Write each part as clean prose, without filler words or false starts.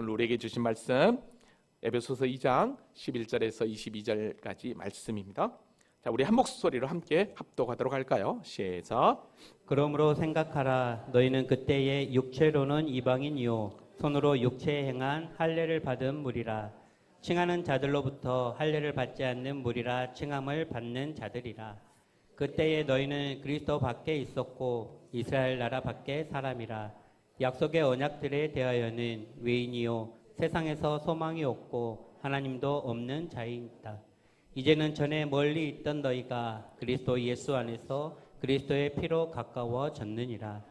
오늘 우리에게 주신 말씀 에베소서 2장 11절에서 22절까지 말씀입니다. 자, 우리 한 목소리로 함께 합독하도록 할까요? 시작. 그러므로 생각하라. 너희는 그때에 육체로는 이방인이요 손으로 육체에 행한 할례를 받은 무리라. 칭하는 자들로부터 할례를 받지 않는 무리라 칭함을 받는 자들이라. 그때에 너희는 그리스도 밖에 있었고 이스라엘 나라 밖에 사람이라. 약속의 언약들에 대하여는 외인이요 세상에서 소망이 없고 하나님도 없는 자이다. 이제는 전에 멀리 있던 너희가 그리스도 예수 안에서 그리스도의 피로 가까워졌느니라.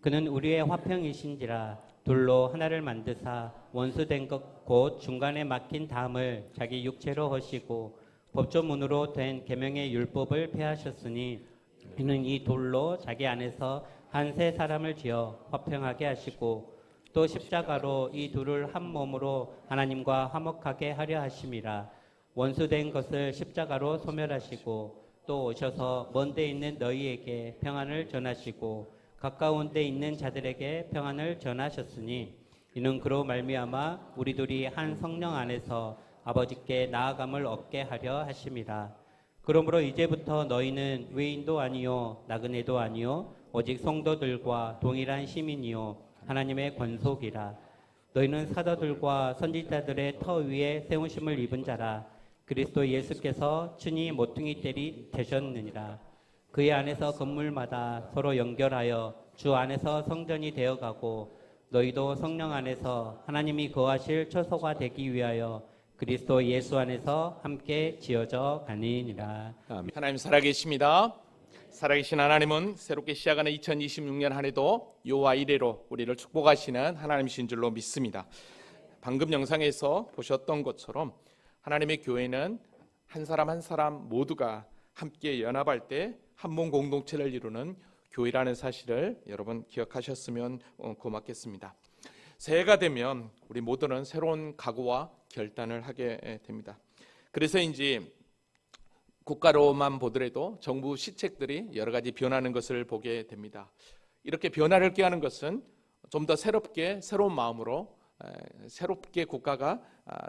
그는 우리의 화평이신지라. 둘로 하나를 만드사 원수된 것 곧 중간에 막힌 담을 자기 육체로 허시고 법조문으로 된 계명의 율법을 폐하셨으니 이는 이 돌로 자기 안에서 한 세 사람을 지어 화평하게 하시고 또 십자가로 이 둘을 한 몸으로 하나님과 화목하게 하려 하심이라. 원수된 것을 십자가로 소멸하시고 또 오셔서 먼 데 있는 너희에게 평안을 전하시고 가까운 데 있는 자들에게 평안을 전하셨으니 이는 그로 말미암아 우리 둘이 한 성령 안에서 아버지께 나아감을 얻게 하려 하심이라. 그러므로 이제부터 너희는 외인도 아니요 나그네도 아니요 오직 성도들과 동일한 시민이요 하나님의 권속이라. 너희는 사도들과 선지자들의 터 위에 세우심을 입은 자라. 그리스도 예수께서 친히 모퉁이 떼리 되셨느니라. 그의 안에서 건물마다 서로 연결하여 주 안에서 성전이 되어가고 너희도 성령 안에서 하나님이 거하실 처소가 되기 위하여 그리스도 예수 안에서 함께 지어져 가니니라. 아멘. 하나님 살아계십니다. 살아계신 하나님은 새롭게 시작하는 2026년 한 해도 요와 이래로 우리를 축복하시는 하나님이신 줄로 믿습니다. 방금 영상에서 보셨던 것처럼 하나님의 교회는 한 사람 한 사람 모두가 함께 연합할 때 한 몸 공동체를 이루는 교회라는 사실을 여러분 기억하셨으면 고맙겠습니다. 새해가 되면 우리 모두는 새로운 각오와 결단을 하게 됩니다. 그래서인지 국가로만 보더라도 정부 시책들이 여러 가지 변하는 것을 보게 됩니다. 이렇게 변화를 꾀하는 것은 좀 더 새롭게 새로운 마음으로 새롭게 국가가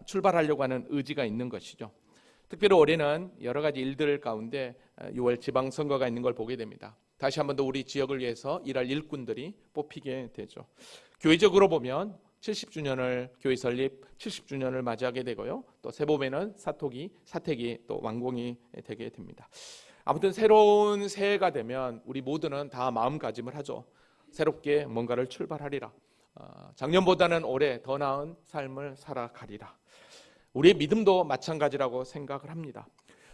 출발하려고 하는 의지가 있는 것이죠. 특별히 올해는 여러 가지 일들 가운데 6월 지방선거가 있는 걸 보게 됩니다. 다시 한 번 더 우리 지역을 위해서 일할 일꾼들이 뽑히게 되죠. 교회적으로 보면 70주년을 교회 설립 70주년을 맞이하게 되고요. 또 새봄에는 사택이 또 완공이 되게 됩니다. 아무튼 새로운 새해가 되면 우리 모두는 다 마음가짐을 하죠. 새롭게 뭔가를 출발하리라. 작년보다는 올해 더 나은 삶을 살아가리라. 우리의 믿음도 마찬가지라고 생각을 합니다.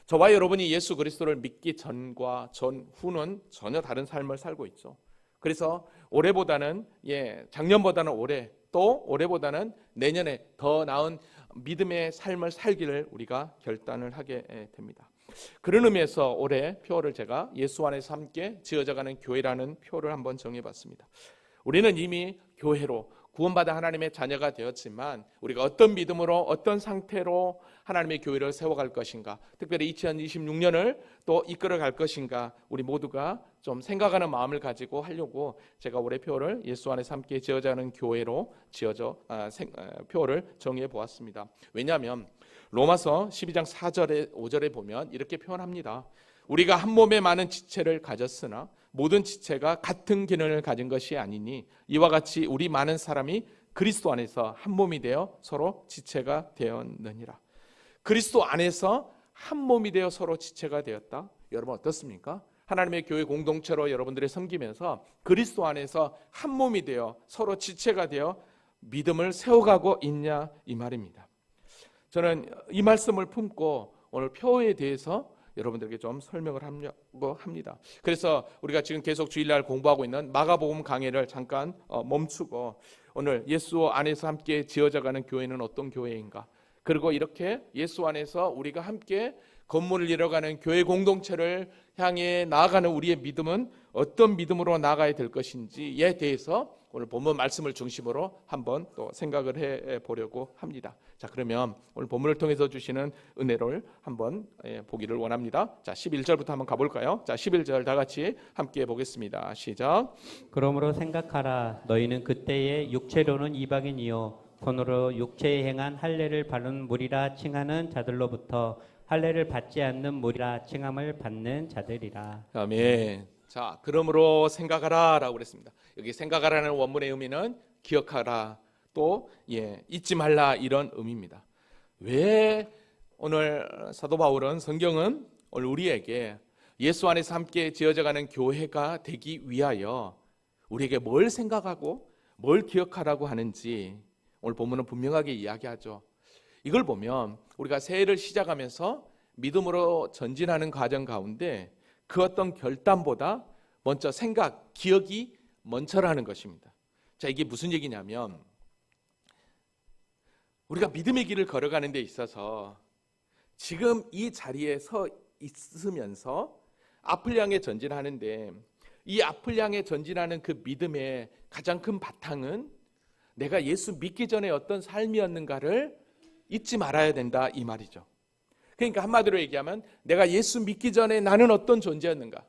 저와 여러분이 예수 그리스도를 믿기 전과 전후는 전혀 다른 삶을 살고 있죠. 그래서 올해보다는 작년보다는 올해 또 올해보다는 내년에 더 나은 믿음의 삶을 살기를 우리가 결단을 하게 됩니다. 그런 의미에서 올해 표어를 제가 예수 안에서 함께 지어져가는 교회라는 표어를 한번 정해봤습니다. 우리는 이미 교회로 구원받아 하나님의 자녀가 되었지만 우리가 어떤 믿음으로 어떤 상태로 하나님의 교회를 세워갈 것인가, 특별히 2026년을 또 이끌어갈 것인가, 우리 모두가 좀 생각하는 마음을 가지고 하려고 제가 올해 표를 예수 안에서 함께 지어져가는 교회로 표를 정해 보았습니다. 왜냐하면 로마서 12장 4절에 5절에 보면 이렇게 표현합니다. 우리가 한 몸에 많은 지체를 가졌으나 모든 지체가 같은 기능을 가진 것이 아니니 이와 같이 우리 많은 사람이 그리스도 안에서 한 몸이 되어 서로 지체가 되었느니라. 그리스도 안에서 한 몸이 되어 서로 지체가 되었다. 여러분 어떻습니까? 하나님의 교회 공동체로 여러분들이 섬기면서 그리스도 안에서 한 몸이 되어 서로 지체가 되어 믿음을 세워가고 있냐 이 말입니다. 저는 이 말씀을 품고 오늘 표에 대해서 여러분들에게 좀 설명을 하려고 합니다. 그래서 우리가 지금 계속 주일날 공부하고 있는 마가복음 강해를 잠깐 멈추고 오늘 예수 안에서 함께 지어져가는 교회는 어떤 교회인가, 그리고 이렇게 예수 안에서 우리가 함께 건물을 이뤄가는 교회 공동체를 향해 나아가는 우리의 믿음은 어떤 믿음으로 나아가야 될 것인지에 대해서 오늘 본문 말씀을 중심으로 한번 또 생각을 해 보려고 합니다. 자, 그러면 오늘 본문을 통해서 주시는 은혜를 한번 보기를 원합니다. 자, 11절부터 한번 가볼까요? 자, 11절 다 같이 함께 보겠습니다. 시작. 그러므로 생각하라. 너희는 그때에 육체로는 이방인이요 손으로 육체에 행한 할례를 바른 무리라 칭하는 자들로부터 할례를 받지 않는 무리라 칭함을 받는 자들이라. 아멘. 자, 그러므로 생각하라라고 그랬습니다. 여기 생각하라는 원문의 의미는 기억하라, 또 잊지 말라, 이런 의미입니다. 왜 오늘 사도 바울은, 성경은 오늘 우리에게 예수 안에서 함께 지어져가는 교회가 되기 위하여 우리에게 뭘 생각하고 뭘 기억하라고 하는지 오늘 본문은 분명하게 이야기하죠. 이걸 보면 우리가 새해를 시작하면서 믿음으로 전진하는 과정 가운데 그 어떤 결단보다 먼저 생각, 기억이 먼저라는 것입니다. 자, 이게 무슨 얘기냐면, 우리가 믿음의 길을 걸어가는 데 있어서 지금 이 자리에 서 있으면서 앞을 향해 전진하는데, 이 앞을 향해 전진하는 그 믿음의 가장 큰 바탕은 내가 예수 믿기 전에 어떤 삶이었는가를 잊지 말아야 된다, 이 말이죠. 그러니까 한마디로 얘기하면 내가 예수 믿기 전에 나는 어떤 존재였는가,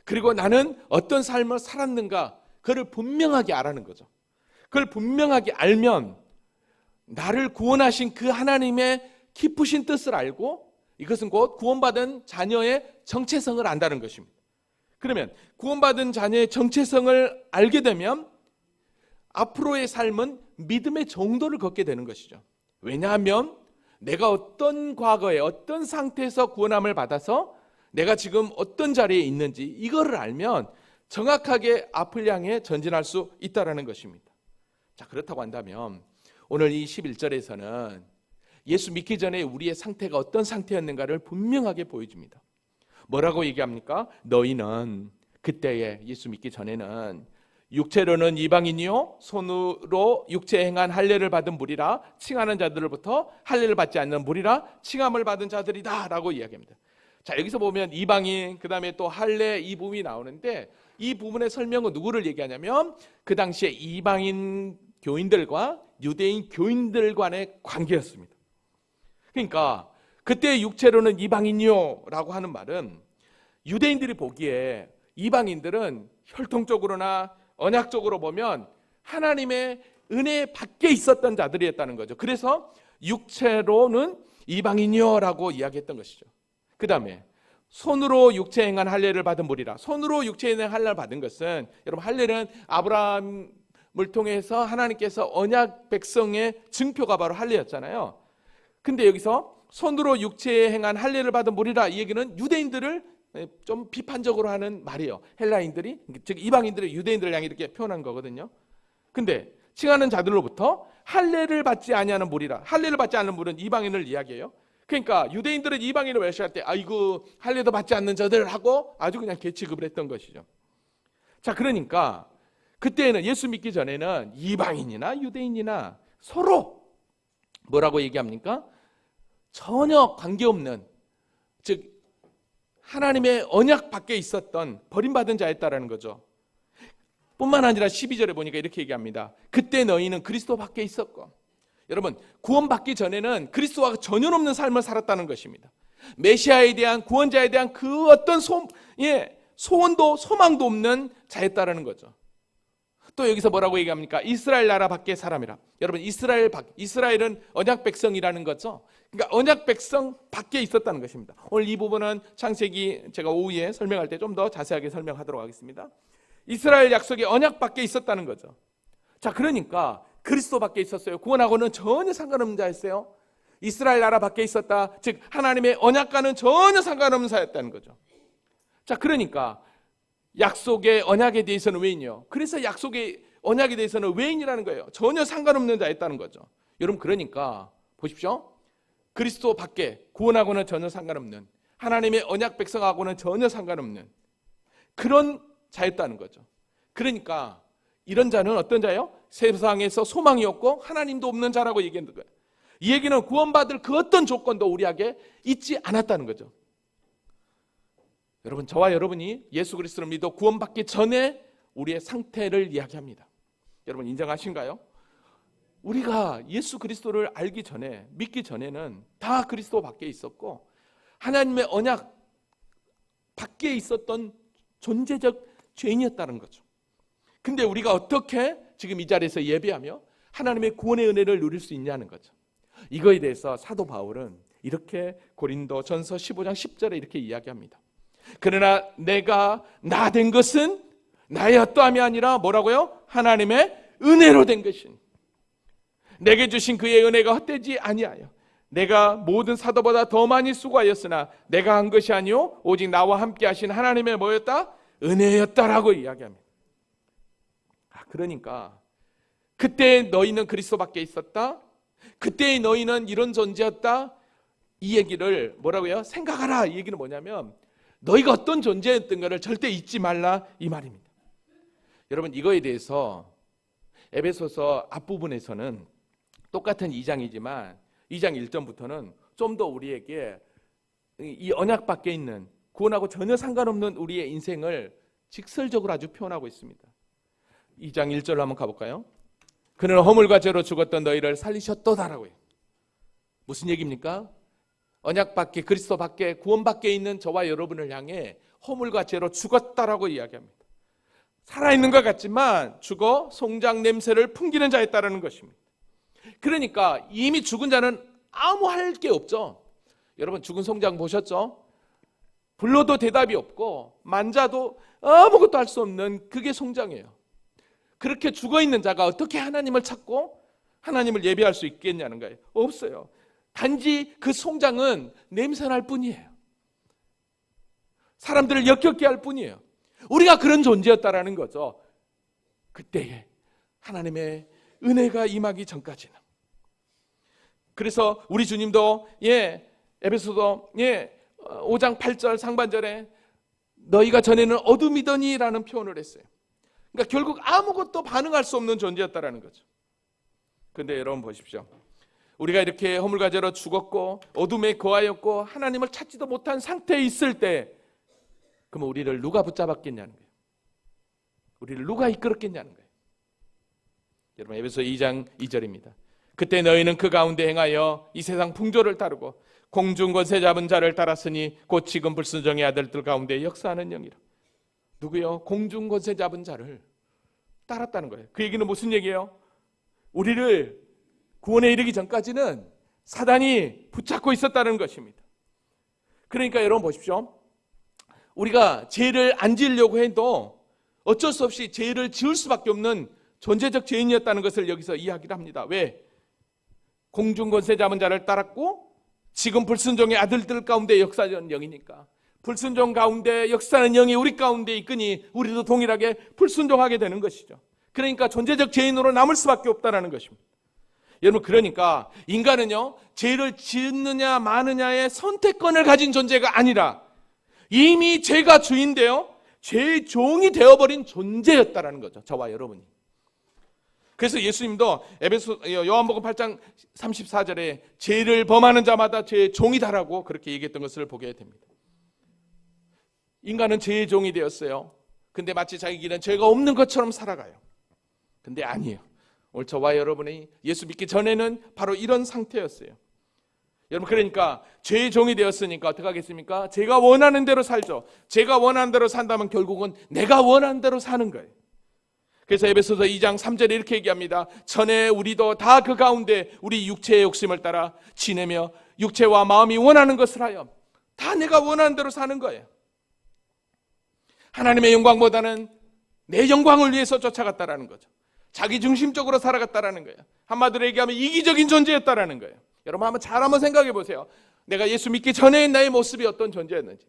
그리고 나는 어떤 삶을 살았는가, 그걸 분명하게 알아는 거죠. 그걸 분명하게 알면 나를 구원하신 그 하나님의 깊으신 뜻을 알고, 이것은 곧 구원받은 자녀의 정체성을 안다는 것입니다. 그러면 구원받은 자녀의 정체성을 알게 되면 앞으로의 삶은 믿음의 정도를 걷게 되는 것이죠. 왜냐하면 내가 어떤 과거에 어떤 상태에서 구원함을 받아서 내가 지금 어떤 자리에 있는지 이거를 알면 정확하게 앞을 향해 전진할 수 있다는 것입니다. 자, 그렇다고 한다면 오늘 이 11절에서는 예수 믿기 전에 우리의 상태가 어떤 상태였는가를 분명하게 보여줍니다. 뭐라고 얘기합니까? 너희는 그때에, 예수 믿기 전에는 육체로는 이방인이요 손으로 육체에 행한 할례를 받은 무리라 칭하는 자들로부터 할례를 받지 않는 무리라 칭함을 받은 자들이다 라고 이야기합니다. 자, 여기서 보면 이방인, 그 다음에 또 할례, 이 부분이 나오는데, 이 부분의 설명은 누구를 얘기하냐면 그 당시에 이방인 교인들과 유대인 교인들 간의 관계였습니다. 그러니까 그때 육체로는 이방인이요 라고 하는 말은 유대인들이 보기에 이방인들은 혈통적으로나 언약적으로 보면 하나님의 은혜 밖에 있었던 자들이었다는 거죠. 그래서 육체로는 이방인이요 라고 이야기했던 것이죠. 그 다음에 손으로 육체에 행한 할례를 받은 무리라. 손으로 육체에 행한 할례를 받은 것은, 여러분, 할례는 아브라함을 통해서 하나님께서 언약 백성의 증표가 바로 할례였잖아요. 근데 여기서 손으로 육체에 행한 할례를 받은 무리라, 이 얘기는 유대인들을 좀 비판적으로 하는 말이에요. 헬라인들이, 즉 이방인들의 유대인들을 향해 이렇게 표현한 거거든요. 근데 칭하는 자들로부터 할례를 받지 아니하는 무리라. 할례를 받지 않는 무리는 이방인을 이야기해요. 그러니까 유대인들은 이방인을 외식할 때 아이고 할례도 받지 않는 자들 하고 아주 그냥 개취급을 했던 것이죠. 자, 그러니까 그때는 예수 믿기 전에는 이방인이나 유대인이나 서로 뭐라고 얘기합니까? 전혀 관계없는, 즉 하나님의 언약 밖에 있었던 버림받은 자였다라는 거죠. 뿐만 아니라 12절에 보니까 이렇게 얘기합니다. 그때 너희는 그리스도 밖에 있었고. 여러분, 구원받기 전에는 그리스도와 전혀 없는 삶을 살았다는 것입니다. 메시아에 대한, 구원자에 대한 그 어떤 소원도 소망도 없는 자였다라는 거죠. 또 여기서 뭐라고 얘기합니까? 이스라엘 나라 밖의 사람이라. 여러분, 이스라엘은 언약 백성이라는 거죠. 그러니까 언약 백성 밖에 있었다는 것입니다. 오늘 이 부분은 창세기 제가 오후에 설명할 때 좀 더 자세하게 설명하도록 하겠습니다. 이스라엘 약속의 언약 밖에 있었다는 거죠. 자, 그러니까 그리스도 밖에 있었어요. 구원하고는 전혀 상관없는 자였어요. 이스라엘 나라 밖에 있었다. 즉 하나님의 언약과는 전혀 상관없는 자였다는 거죠. 자, 그러니까 약속의 언약에 대해서는 외인이요. 그래서 약속의 언약에 대해서는 외인이라는 거예요. 전혀 상관없는 자였다는 거죠. 여러분, 그러니까 보십시오. 그리스도 밖에, 구원하고는 전혀 상관없는, 하나님의 언약 백성하고는 전혀 상관없는 그런 자였다는 거죠. 그러니까 이런 자는 어떤 자예요? 세상에서 소망이 없고 하나님도 없는 자라고 얘기하는 거예요. 이 얘기는 구원받을 그 어떤 조건도 우리에게 있지 않았다는 거죠. 여러분, 저와 여러분이 예수 그리스도를 믿어 구원받기 전에 우리의 상태를 이야기합니다. 여러분, 인정하신가요? 우리가 예수 그리스도를 알기 전에, 믿기 전에는 다 그리스도 밖에 있었고 하나님의 언약 밖에 있었던 존재적 죄인이었다는 거죠. 근데 우리가 어떻게 지금 이 자리에서 예배하며 하나님의 구원의 은혜를 누릴 수 있냐는 거죠. 이거에 대해서 사도 바울은 이렇게 고린도전서 15장 10절에 이렇게 이야기합니다. 그러나 내가 나 된 것은 나의 어떠함이 아니라 뭐라고요? 하나님의 은혜로 된 것이니 내게 주신 그의 은혜가 헛되지 아니하여 내가 모든 사도보다 더 많이 수고하였으나 내가 한 것이 아니요 오직 나와 함께 하신 하나님의 뭐였다? 은혜였다라고 이야기합니다. 그러니까 그때 너희는 그리스도밖에 있었다. 그때 너희는 이런 존재였다. 이 얘기를 뭐라고요? 생각하라. 이 얘기는 뭐냐면 너희가 어떤 존재였던가를 절대 잊지 말라 이 말입니다. 여러분 이거에 대해서 에베소서 앞부분에서는 똑같은 2장이지만 2장 1절부터는 좀 더 우리에게 이 언약 밖에 있는 구원하고 전혀 상관없는 우리의 인생을 직설적으로 아주 표현하고 있습니다. 2장 1절로 한번 가볼까요? 그는 허물과 죄로 죽었던 너희를 살리셨도다라고요. 무슨 얘기입니까? 언약 밖에 그리스도 밖에 구원 밖에 있는 저와 여러분을 향해 허물과 죄로 죽었다라고 이야기합니다. 살아있는 것 같지만 죽어 송장 냄새를 풍기는 자였다라는 것입니다. 그러니까 이미 죽은 자는 아무 할 게 없죠. 여러분 죽은 송장 보셨죠? 불러도 대답이 없고 만져도 아무것도 할 수 없는 그게 송장이에요. 그렇게 죽어있는 자가 어떻게 하나님을 찾고 하나님을 예배할 수 있겠냐는 거예요. 없어요. 단지 그 송장은 냄새날 뿐이에요. 사람들을 역겹게 할 뿐이에요. 우리가 그런 존재였다라는 거죠. 그때에 하나님의 은혜가 임하기 전까지는. 그래서 우리 주님도 에베소서 5장 8절 상반절에 너희가 전에는 어둠이더니 라는 표현을 했어요. 그러니까 결국 아무것도 반응할 수 없는 존재였다라는 거죠. 그런데 여러분 보십시오. 우리가 이렇게 허물과 죄로 죽었고 어둠에 거하였고 하나님을 찾지도 못한 상태에 있을 때 그러면 우리를 누가 붙잡았겠냐는 거예요. 우리를 누가 이끌었겠냐는 거예요. 여러분 에베소 2장 2절입니다. 그때 너희는 그 가운데 행하여 이 세상 풍조를 따르고 공중 권세 잡은 자를 따랐으니 곧 지금 불순종의 아들들 가운데 역사하는 영이라. 누구요? 공중 권세 잡은 자를 따랐다는 거예요. 그 얘기는 무슨 얘기예요? 우리를 구원에 이르기 전까지는 사단이 붙잡고 있었다는 것입니다. 그러니까 여러분 보십시오. 우리가 죄를 안 지으려고 해도 어쩔 수 없이 죄를 지을 수밖에 없는 존재적 죄인이었다는 것을 여기서 이야기를 합니다. 왜? 공중 권세 잡은 자를 따랐고 지금 불순종의 아들들 가운데 역사하는 영이니까 불순종 가운데 역사하는 영이 우리 가운데 있으니 우리도 동일하게 불순종하게 되는 것이죠. 그러니까 존재적 죄인으로 남을 수밖에 없다는 것입니다. 여러분 그러니까 인간은요 죄를 짓느냐 마느냐의 선택권을 가진 존재가 아니라 이미 죄가 주인데요 죄의 종이 되어버린 존재였다라는 거죠. 저와 여러분이. 그래서 예수님도 요한복음 8장 34절에 죄를 범하는 자마다 죄의 종이다라고 그렇게 얘기했던 것을 보게 됩니다. 인간은 죄의 종이 되었어요. 근데 마치 자기는 죄가 없는 것처럼 살아가요. 근데 아니에요. 오늘 저와 여러분이 예수 믿기 전에는 바로 이런 상태였어요. 여러분 그러니까 죄의 종이 되었으니까 어떻게 하겠습니까? 제가 원하는 대로 살죠. 제가 원하는 대로 산다면 결국은 내가 원하는 대로 사는 거예요. 그래서 에베소서 2장 3절에 이렇게 얘기합니다. 전에 우리도 다 그 가운데 우리 육체의 욕심을 따라 지내며 육체와 마음이 원하는 것을 하여 다 내가 원하는 대로 사는 거예요. 하나님의 영광보다는 내 영광을 위해서 쫓아갔다라는 거죠. 자기 중심적으로 살아갔다라는 거예요. 한마디로 얘기하면 이기적인 존재였다라는 거예요. 여러분 한번 생각해 보세요. 내가 예수 믿기 전에 나의 모습이 어떤 존재였는지.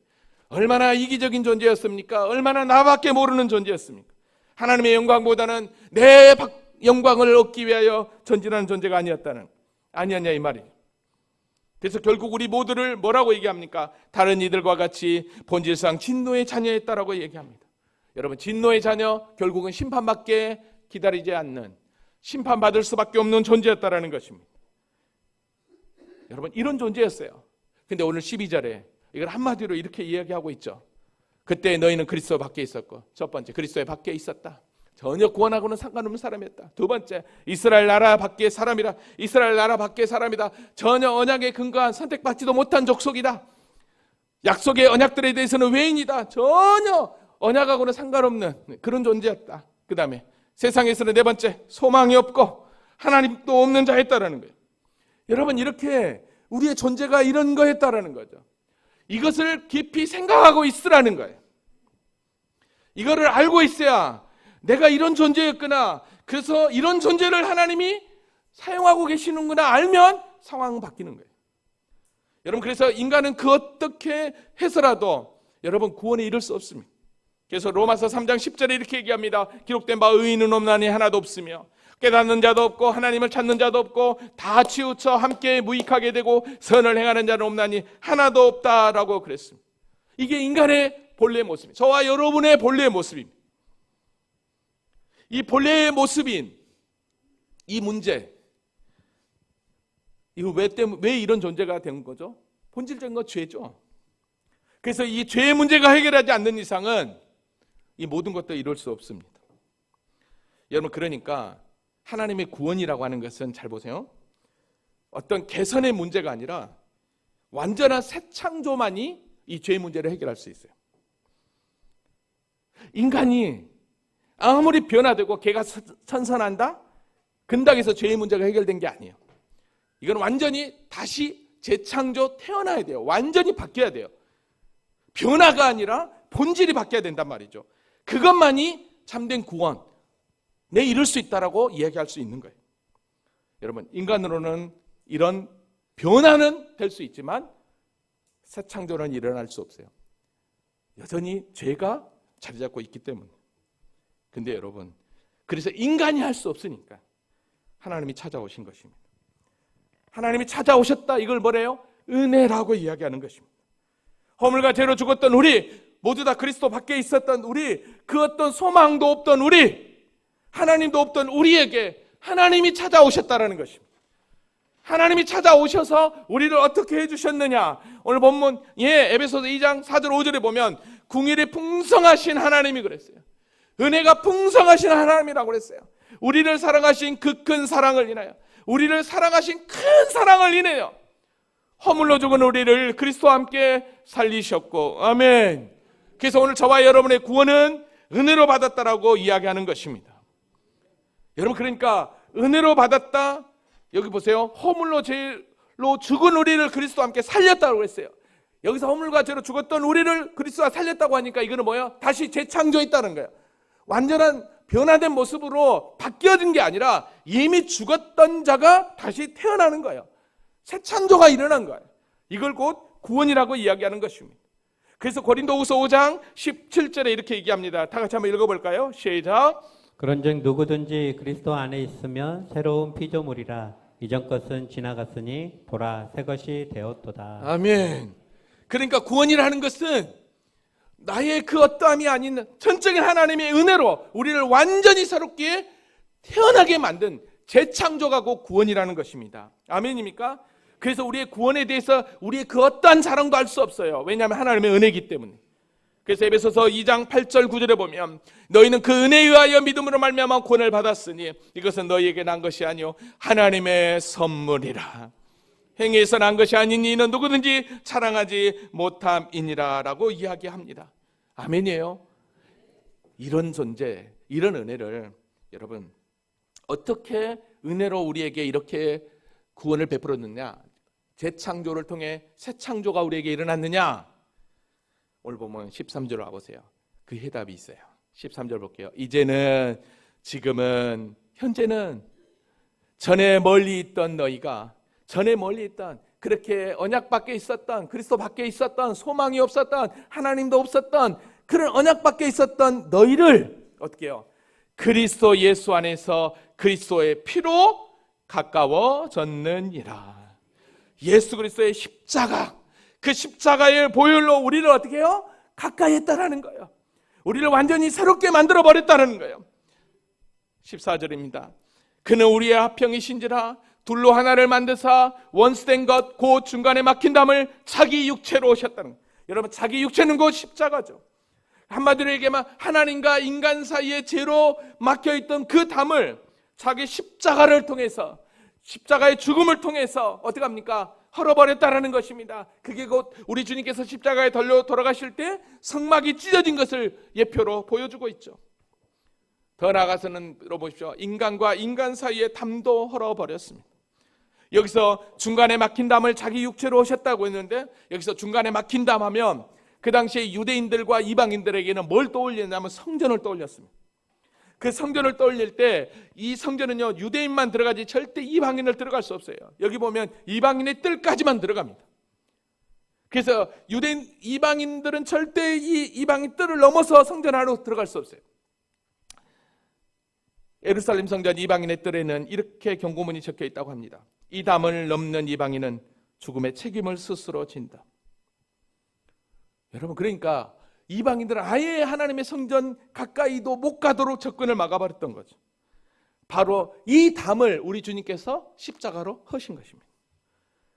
얼마나 이기적인 존재였습니까? 얼마나 나밖에 모르는 존재였습니까? 하나님의 영광보다는 내 영광을 얻기 위하여 전진하는 존재가 아니었냐 이 말이에요. 그래서 결국 우리 모두를 뭐라고 얘기합니까? 다른 이들과 같이 본질상 진노의 자녀였다라고 얘기합니다. 여러분 진노의 자녀 결국은 심판받게 기다리지 않는 심판받을 수밖에 없는 존재였다라는 것입니다. 여러분 이런 존재였어요. 근데 오늘 12절에 이걸 한마디로 이렇게 이야기하고 있죠. 그때 너희는 그리스도 밖에 있었고 첫 번째 그리스도의 밖에 있었다. 전혀 구원하고는 상관없는 사람이었다. 두 번째 이스라엘 나라 밖의 사람이라. 이스라엘 나라 밖의 사람이다. 전혀 언약에 근거한 선택받지도 못한 족속이다. 약속의 언약들에 대해서는 외인이다. 전혀 언약하고는 상관없는 그런 존재였다. 그 다음에 세상에서는 네 번째 소망이 없고 하나님도 없는 자였다라는 거예요. 여러분, 이렇게 우리의 존재가 이런 거였다라는 거죠. 이것을 깊이 생각하고 있으라는 거예요. 이거를 알고 있어야 내가 이런 존재였구나, 그래서 이런 존재를 하나님이 사용하고 계시는구나 알면 상황은 바뀌는 거예요. 여러분, 그래서 인간은 그 어떻게 해서라도 여러분 구원에 이를 수 없습니다. 그래서 로마서 3장 10절에 이렇게 얘기합니다. 기록된 바 의인은 없나니 하나도 없으며 깨닫는 자도 없고 하나님을 찾는 자도 없고 다 치우쳐 함께 무익하게 되고 선을 행하는 자는 없나니 하나도 없다라고 그랬습니다. 이게 인간의 본래의 모습입니다. 저와 여러분의 본래의 모습입니다. 이 본래의 모습인 이 문제, 이거 왜 이런 존재가 된 거죠? 본질적인 건 죄죠. 그래서 이 죄의 문제가 해결하지 않는 이상은 이 모든 것도 이룰 수 없습니다. 여러분, 그러니까 하나님의 구원이라고 하는 것은 잘 보세요. 어떤 개선의 문제가 아니라 완전한 새 창조만이 이 죄의 문제를 해결할 수 있어요. 인간이 아무리 변화되고 개가 선선한다? 근다고 해서 죄의 문제가 해결된 게 아니에요. 이건 완전히 다시 재창조 태어나야 돼요. 완전히 바뀌어야 돼요. 변화가 아니라 본질이 바뀌어야 된단 말이죠. 그것만이 참된 구원, 내 이룰 수 있다라고 이야기할 수 있는 거예요. 여러분, 인간으로는 이런 변화는 될 수 있지만 새 창조는 일어날 수 없어요. 여전히 죄가 자리 잡고 있기 때문에. 근데 여러분, 그래서 인간이 할 수 없으니까 하나님이 찾아오신 것입니다. 하나님이 찾아오셨다, 이걸 뭐래요? 은혜라고 이야기하는 것입니다. 허물과 죄로 죽었던 우리, 모두 다 그리스도 밖에 있었던 우리, 그 어떤 소망도 없던 우리, 하나님도 없던 우리에게 하나님이 찾아오셨다라는 것입니다. 하나님이 찾아오셔서 우리를 어떻게 해주셨느냐? 오늘 본문 에베소서 2장 4절 5절에 보면 궁일이 풍성하신 하나님이 그랬어요. 은혜가 풍성하신 하나님이라고 그랬어요. 우리를 사랑하신 그 큰 사랑을 인하여, 우리를 사랑하신 큰 사랑을 인하여 허물로 죽은 우리를 그리스도와 함께 살리셨고, 아멘. 그래서 오늘 저와 여러분의 구원은 은혜로 받았다라고 이야기하는 것입니다. 여러분, 그러니까 은혜로 받았다, 여기 보세요. 허물로 죄로 죽은 우리를 그리스도와 함께 살렸다고 했어요. 여기서 허물과 죄로 죽었던 우리를 그리스도가 살렸다고 하니까 이거는 뭐예요? 다시 재창조했다는 거예요. 완전한 변화된 모습으로 바뀌어진 게 아니라 이미 죽었던 자가 다시 태어나는 거예요. 새 창조가 일어난 거예요. 이걸 곧 구원이라고 이야기하는 것입니다. 그래서 고린도후서 5장 17절에 이렇게 얘기합니다. 다 같이 한번 읽어볼까요? 시작. 그런즉 누구든지 그리스도 안에 있으면 새로운 피조물이라 이전 것은 지나갔으니 보라 새 것이 되었도다. 아멘. 그러니까 구원이라는 것은 나의 그 어떠함이 아닌 전적인 하나님의 은혜로 우리를 완전히 새롭게 태어나게 만든 재창조가 곧 구원이라는 것입니다. 아멘입니까? 그래서 우리의 구원에 대해서 우리의 그 어떠한 자랑도 할 수 없어요. 왜냐하면 하나님의 은혜이기 때문에. 그래서 에베소서 2장 8절 9절에 보면 너희는 그 은혜에 의하여 믿음으로 말미암아 구원을 받았으니 이것은 너희에게 난 것이 아니요 하나님의 선물이라. 행위에서 난 것이 아니니 이는 누구든지 자랑하지 못함이니라 라고 이야기합니다. 아멘이에요. 이런 존재, 이런 은혜를 여러분 어떻게 은혜로 우리에게 이렇게 구원을 베풀었느냐, 재창조를 통해 새 창조가 우리에게 일어났느냐. 오늘 보면 13절 와보세요. 그 해답이 있어요. 13절 볼게요. 이제는, 지금은, 현재는 전에 멀리 있던 너희가, 전에 멀리 있던, 그렇게 언약 밖에 있었던, 그리스도 밖에 있었던, 소망이 없었던, 하나님도 없었던 그런 언약 밖에 있었던 너희를 어떻게 해요? 그리스도 예수 안에서 그리스도의 피로 가까워졌느니라. 예수 그리스도의 십자가, 그 십자가의 보혈로 우리를 어떻게 해요? 가까이 했다라는 거예요. 우리를 완전히 새롭게 만들어 버렸다는 거예요. 14절입니다. 그는 우리의 합형이신지라 둘로 하나를 만드사 원수된 것 곧 중간에 막힌 담을 자기 육체로 오셨다는 거예요. 여러분, 자기 육체는 곧 십자가죠. 한마디로 얘기하면 하나님과 인간 사이에 죄로 막혀있던 그 담을 자기 십자가를 통해서, 십자가의 죽음을 통해서 어떻게 합니까? 헐어버렸다라는 것입니다. 그게 곧 우리 주님께서 십자가에 돌아가실 때 성막이 찢어진 것을 예표로 보여주고 있죠. 더 나아가서는 들어보십시오. 인간과 인간 사이의 담도 헐어버렸습니다. 여기서 중간에 막힌 담을 자기 육체로 오셨다고 했는데, 여기서 중간에 막힌 담 하면 그 당시에 유대인들과 이방인들에게는 뭘 떠올리냐면 성전을 떠올렸습니다. 그 성전을 떠올릴 때 이 성전은요, 유대인만 들어가지 절대 이방인을 들어갈 수 없어요. 여기 보면 이방인의 뜰까지만 들어갑니다. 그래서 유대인 이방인들은 절대 이 이방인 뜰을 넘어서 성전 안으로 들어갈 수 없어요. 예루살렘 성전 이방인의 뜰에는 이렇게 경고문이 적혀 있다고 합니다. 이 담을 넘는 이방인은 죽음의 책임을 스스로 진다. 여러분, 그러니까 이방인들은 아예 하나님의 성전 가까이도 못 가도록 접근을 막아버렸던 거죠. 바로 이 담을 우리 주님께서 십자가로 허신 것입니다.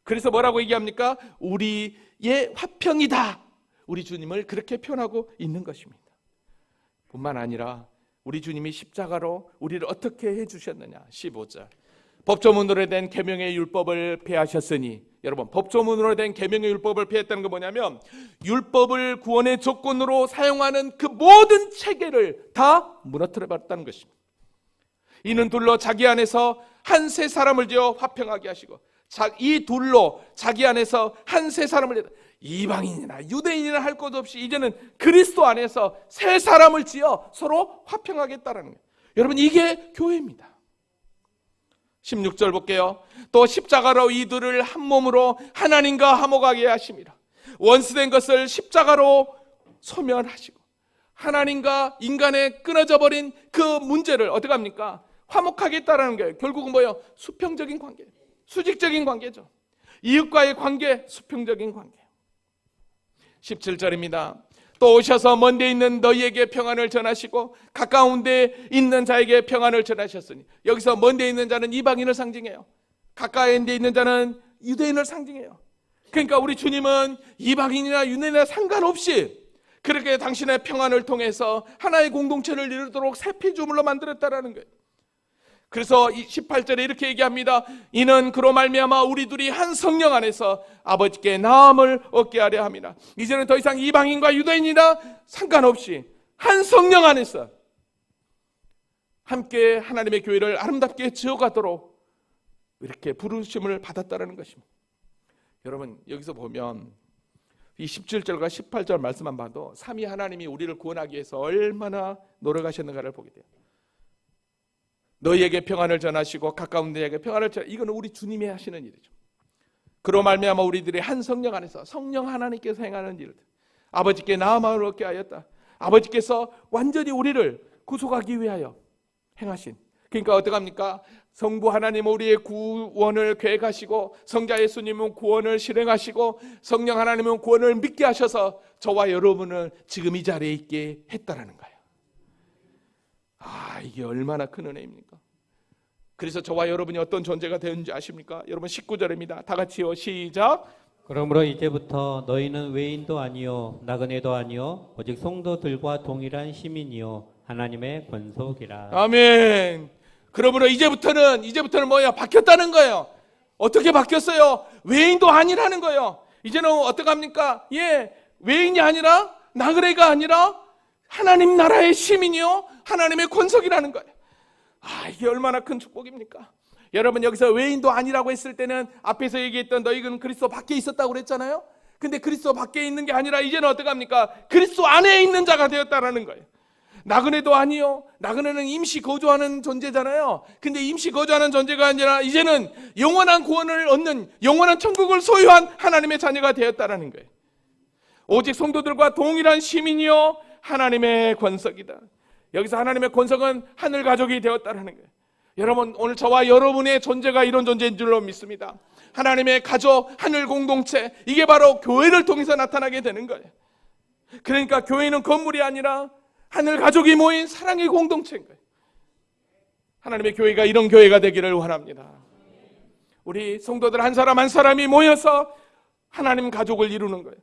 그래서 뭐라고 얘기합니까? 우리의 화평이다. 우리 주님을 그렇게 표현하고 있는 것입니다. 뿐만 아니라 우리 주님이 십자가로 우리를 어떻게 해주셨느냐. 15절. 법조문으로 된 계명의 율법을 폐하셨으니, 여러분, 법조문으로 된 계명의 율법을 폐했다는 건 뭐냐면 율법을 구원의 조건으로 사용하는 그 모든 체계를 다 무너뜨려 버렸다는 것입니다. 이는 둘로 자기 안에서 한 세 사람을 지어 화평하게 하시고, 이 둘로 자기 안에서 한 세 사람을 지어, 이방인이나 유대인이나 할 것 없이 이제는 그리스도 안에서 세 사람을 지어 서로 화평하겠다는 거예요. 여러분, 이게 교회입니다. 16절 볼게요. 또 십자가로 이 둘을 한 몸으로 하나님과 화목하게 하심이라. 원수된 것을 십자가로 소멸하시고 하나님과 인간의 끊어져 버린 그 문제를 어떻게 합니까? 화목하겠다라는 거예요. 결국은 뭐예요? 수평적인 관계, 수직적인 관계죠. 이웃과의 관계, 수평적인 관계. 17절입니다. 또 오셔서 먼 데 있는 너희에게 평안을 전하시고 가까운 데 있는 자에게 평안을 전하셨으니, 여기서 먼 데 있는 자는 이방인을 상징해요. 가까운 데 있는 자는 유대인을 상징해요. 그러니까 우리 주님은 이방인이나 유대인이나 상관없이 그렇게 당신의 평안을 통해서 하나의 공동체를 이루도록 새 피조물로 만들었다라는 거예요. 그래서 18절에 이렇게 얘기합니다. 이는 그로 말미암아 우리 둘이 한 성령 안에서 아버지께 나음을 얻게 하려 함이라. 이제는 더 이상 이방인과 유대인이나 상관없이 한 성령 안에서 함께 하나님의 교회를 아름답게 지어가도록 이렇게 부르심을 받았다는 것입니다. 여러분, 여기서 보면 이 17절과 18절 말씀만 봐도 삼위 하나님이 우리를 구원하기 위해서 얼마나 노력하셨는가를 보게 돼요. 너희에게 평안을 전하시고 가까운 데에게 평안을 전하시고, 이거는 우리 주님이 하시는 일이죠. 그로 말미암아 우리들이 한 성령 안에서 성령 하나님께서 행하는 일을 아버지께 나음을 얻게 하였다. 아버지께서 완전히 우리를 구속하기 위하여 행하신, 그러니까 어떡합니까? 성부 하나님은 우리의 구원을 계획하시고 성자 예수님은 구원을 실행하시고 성령 하나님은 구원을 믿게 하셔서 저와 여러분을 지금 이 자리에 있게 했다라는 거예요. 이게 얼마나 큰 은혜입니까? 그래서 저와 여러분이 어떤 존재가 되는지 아십니까? 여러분, 19절입니다. 다 같이요. 시작. 그러므로 이제부터 너희는 외인도 아니요 나그네도 아니요 오직 성도들과 동일한 시민이요 하나님의 권속이라. 아멘. 그러므로 이제부터는 뭐야? 바뀌었다는 거예요. 어떻게 바뀌었어요? 외인도 아니라는 거예요. 이제는 어떻게 합니까? 외인이 아니라 나그네가 아니라 하나님 나라의 시민이요 하나님의 권속이라는 거예요. 이게 얼마나 큰 축복입니까? 여러분, 여기서 외인도 아니라고 했을 때는 앞에서 얘기했던 너희는 그리스도 밖에 있었다고 그랬잖아요. 근데 그리스도 밖에 있는 게 아니라 이제는 어떻게 합니까? 그리스도 안에 있는 자가 되었다라는 거예요. 나그네도 아니요. 나그네는 임시 거주하는 존재잖아요. 근데 임시 거주하는 존재가 아니라 이제는 영원한 구원을 얻는 영원한 천국을 소유한 하나님의 자녀가 되었다라는 거예요. 오직 성도들과 동일한 시민이요 하나님의 권속이다. 여기서 하나님의 권속은 하늘 가족이 되었다라는 거예요. 여러분, 오늘 저와 여러분의 존재가 이런 존재인 줄로 믿습니다. 하나님의 가족, 하늘 공동체, 이게 바로 교회를 통해서 나타나게 되는 거예요. 그러니까 교회는 건물이 아니라 하늘 가족이 모인 사랑의 공동체인 거예요. 하나님의 교회가 이런 교회가 되기를 원합니다. 우리 성도들 한 사람 한 사람이 모여서 하나님 가족을 이루는 거예요.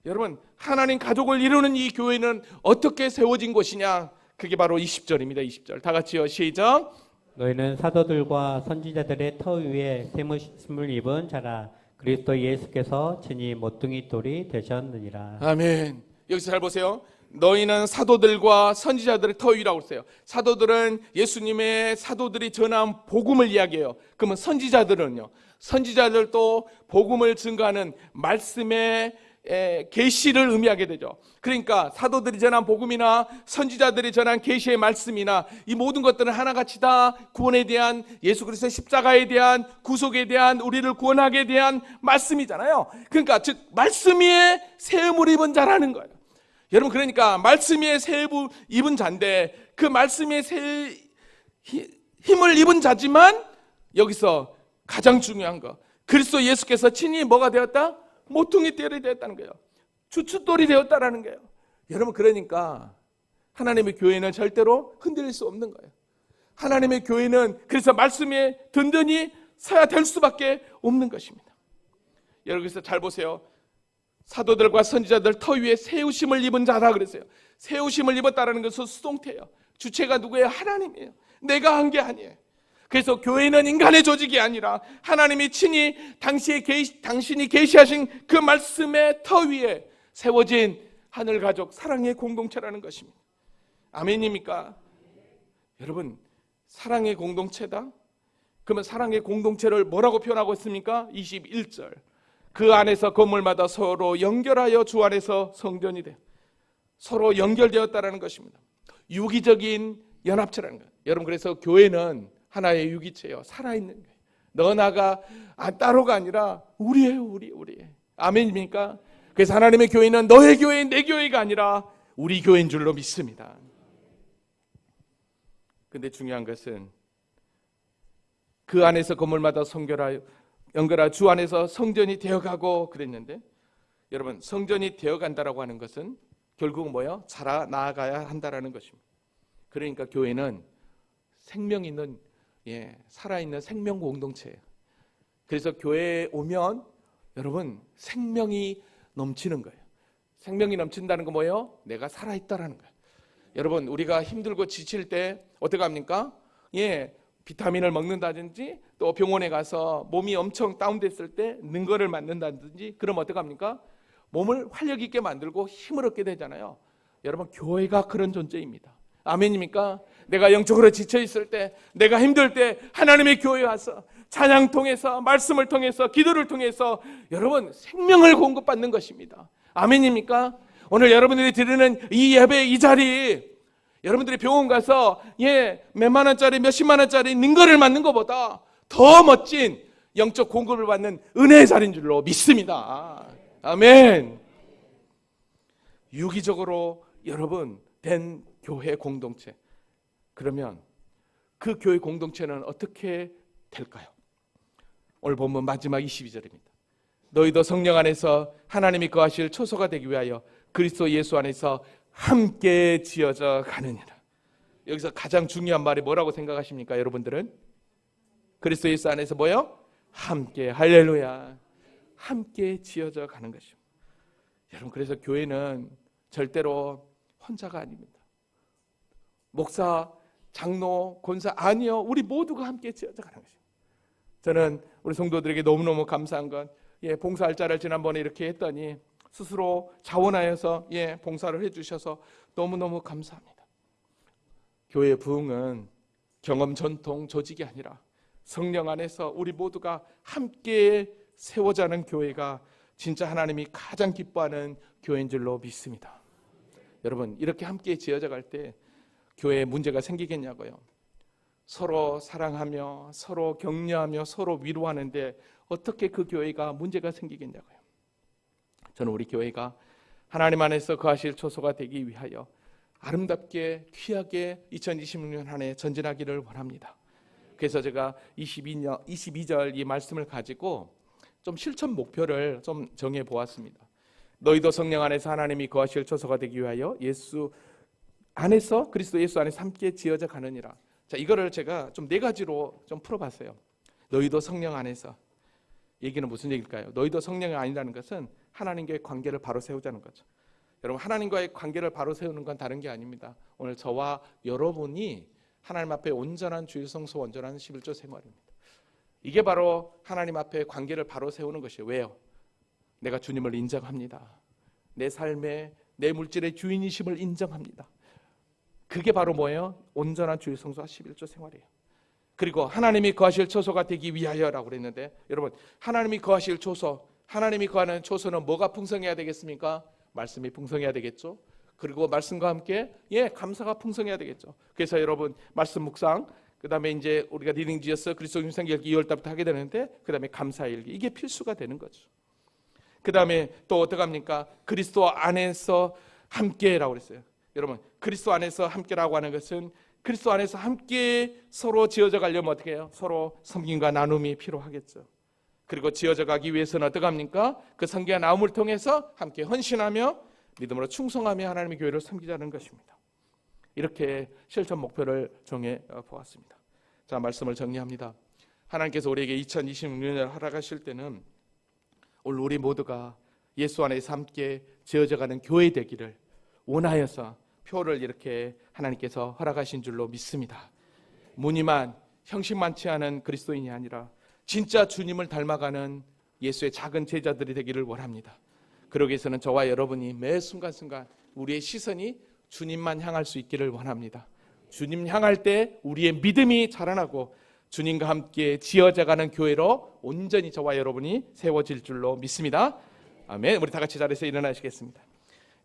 여러분, 하나님 가족을 이루는 이 교회는 어떻게 세워진 것이냐? 그게 바로 20절입니다. 20절. 다 같이요. 시작. 너희는 사도들과 선지자들의 터 위에 세무심을 입은 자라. 그리스도 예수께서 친히 모퉁이 돌이 되셨느니라. 아멘. 여기서 잘 보세요. 너희는 사도들과 선지자들의 터위라고 했어요. 사도들은 예수님의 사도들이 전한 복음을 이야기해요. 그러면 선지자들은요? 선지자들도 복음을 증거하는 말씀의 계시를 의미하게 되죠. 그러니까 사도들이 전한 복음이나 선지자들이 전한 계시의 말씀이나 이 모든 것들은 하나같이 다 구원에 대한, 예수 그리스도의 십자가에 대한, 구속에 대한, 우리를 구원하게 대한 말씀이잖아요. 그러니까 즉 말씀 위에 새 의무를 입은 자라는 거예요. 여러분, 그러니까 말씀 위에 새 의무 입은 자인데 그 말씀 위에 새 힘을 입은 자지만 여기서 가장 중요한 거, 그리스도 예수께서 친히 뭐가 되었다? 모퉁이 돌이 되었다는 거예요. 주춧돌이 되었다라는 거예요. 여러분, 그러니까 하나님의 교회는 절대로 흔들릴 수 없는 거예요. 하나님의 교회는 그래서 말씀에 든든히 서야 될 수밖에 없는 것입니다. 여러분, 그래서 잘 보세요. 사도들과 선지자들 터 위에 세우심을 입은 자라 그랬어요. 세우심을 입었다라는 것은 수동태예요. 주체가 누구예요? 하나님이에요. 내가 한 게 아니에요. 그래서 교회는 인간의 조직이 아니라 하나님이 친히 당신이 계시하신 그 말씀의 터 위에 세워진 하늘 가족 사랑의 공동체라는 것입니다. 아멘입니까? 여러분, 사랑의 공동체다? 그러면 사랑의 공동체를 뭐라고 표현하고 있습니까? 21절. 그 안에서 건물마다 서로 연결하여 주 안에서 성전이 돼. 서로 연결되었다라는 것입니다. 유기적인 연합체라는 거예요. 여러분, 그래서 교회는 하나의 유기체예요. 살아있는 거예요. 너 나가 따로가 아니라 우리예요. 우리. 아멘입니까? 그래서 하나님의 교회는 너의 교회, 내 교회가 아니라 우리 교회인 줄로 믿습니다. 근데 중요한 것은 그 안에서 건물마다 연결하여 주 안에서 성전이 되어가고 그랬는데, 여러분, 성전이 되어간다라고 하는 것은 결국 뭐예요? 자라나가야 한다라는 것입니다. 그러니까 교회는 생명 있는, 살아있는 생명 공동체예요. 그래서 교회에 오면 여러분 생명이 넘치는 거예요. 생명이 넘친다는 건 뭐예요? 내가 살아있다라는 거예요. 여러분, 우리가 힘들고 지칠 때 어떻게 합니까? 비타민을 먹는다든지 또 병원에 가서 몸이 엄청 다운됐을 때 능거를 맞는다든지, 그럼 어떻게 합니까? 몸을 활력 있게 만들고 힘을 얻게 되잖아요. 여러분, 교회가 그런 존재입니다. 아멘입니까? 내가 영적으로 지쳐 있을 때, 내가 힘들 때 하나님의 교회에 와서 찬양 통해서, 말씀을 통해서, 기도를 통해서 여러분 생명을 공급받는 것입니다. 아멘입니까? 오늘 여러분들이 드리는 이 예배, 이 자리, 여러분들이 병원 가서 몇만 원짜리, 몇십만 원짜리 능거를 맞는 것보다 더 멋진 영적 공급을 받는 은혜의 자리인 줄로 믿습니다. 아멘. 유기적으로 여러분 된 교회 공동체, 그러면 그 교회 공동체는 어떻게 될까요? 오늘 본문 마지막 22절입니다. 너희도 성령 안에서 하나님이 거하실 초소가 되기 위하여 그리스도 예수 안에서 함께 지어져 가느니라. 여기서 가장 중요한 말이 뭐라고 생각하십니까? 여러분들은 그리스도 예수 안에서 뭐요? 함께, 할렐루야, 함께 지어져 가는 것이죠. 여러분, 그래서 교회는 절대로 혼자가 아닙니다. 목사, 장로, 권사 아니요, 우리 모두가 함께 지어져 가는 것입니다. 저는 우리 성도들에게 너무너무 감사한 건 봉사활자를 지난번에 이렇게 했더니 스스로 자원하여서 봉사를 해주셔서 너무너무 감사합니다. 교회의 부흥은 경험, 전통, 조직이 아니라 성령 안에서 우리 모두가 함께 세워자는 교회가 진짜 하나님이 가장 기뻐하는 교회인 줄로 믿습니다. 여러분, 이렇게 함께 지어져 갈 때 교회에 문제가 생기겠냐고요? 서로 사랑하며 서로 격려하며 서로 위로하는데 어떻게 그 교회가 문제가 생기겠냐고요? 저는 우리 교회가 하나님 안에서 거하실 초소가 되기 위하여 아름답게 귀하게 2026년 한 해 전진하기를 원합니다. 그래서 제가 22절 이 말씀을 가지고 좀 실천 목표를 좀 정해 보았습니다. 너희도 성령 안에서 하나님이 거하실 초소가 되기 위하여 예수 안에서, 그리스도 예수 안에서 함께 지어져 가느니라. 자, 이거를 제가 좀 4가지로 좀 풀어봤어요. 너희도 성령 안에서. 얘기는 무슨 얘기일까요? 너희도 성령이 아니라는 것은 하나님과의 관계를 바로 세우자는 거죠. 여러분, 하나님과의 관계를 바로 세우는 건 다른 게 아닙니다. 오늘 저와 여러분이 하나님 앞에 온전한 주일 성소, 온전한 11조 생활입니다. 이게 바로 하나님 앞에 관계를 바로 세우는 것이에요. 왜요? 내가 주님을 인정합니다. 내 삶에 내 물질의 주인이심을 인정합니다. 그게 바로 뭐예요? 온전한 주일 성수와 11조 생활이에요. 그리고 하나님이 거하실 초소가 되기 위하여라고 그랬는데, 여러분, 하나님이 거하실 초소, 하나님이 거하는 초소는 뭐가 풍성해야 되겠습니까? 말씀이 풍성해야 되겠죠. 그리고 말씀과 함께 감사가 풍성해야 되겠죠. 그래서 여러분, 말씀 묵상, 그 다음에 이제 우리가 리딩 지어서 그리스도 임상기일기 2월달부터 하게 되는데, 그 다음에 감사일기, 이게 필수가 되는 거죠. 그 다음에 또 어떻게 합니까? 그리스도 안에서 함께라고 그랬어요. 여러분, 그리스도 안에서 함께라고 하는 것은 그리스도 안에서 함께 서로 지어져 가려면 어떻게 해요? 서로 섬김과 나눔이 필요하겠죠. 그리고 지어져 가기 위해서는 어떻게 합니까? 그 섬기와 나눔을 통해서 함께 헌신하며 믿음으로 충성하며 하나님의 교회를 섬기자는 것입니다. 이렇게 실천 목표를 정해 보았습니다. 자, 말씀을 정리합니다. 하나님께서 우리에게 2026년을 허락하실 때는 오늘 우리 모두가 예수 안에서 함께 지어져가는 교회 되기를 원하여서 표를 이렇게 하나님께서 허락하신 줄로 믿습니다. 무늬만 형식만 취하는 그리스도인이 아니라 진짜 주님을 닮아가는 예수의 작은 제자들이 되기를 원합니다. 그러기 위해서는 저와 여러분이 매 순간순간 우리의 시선이 주님만 향할 수 있기를 원합니다. 주님 향할 때 우리의 믿음이 자라나고 주님과 함께 지어져가는 교회로 온전히 저와 여러분이 세워질 줄로 믿습니다. 아멘. 우리 다 같이 자리에서 일어나시겠습니다.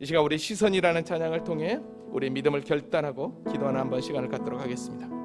이 시간 우리 시선이라는 찬양을 통해 우리의 믿음을 결단하고 기도하는 한번 시간을 갖도록 하겠습니다.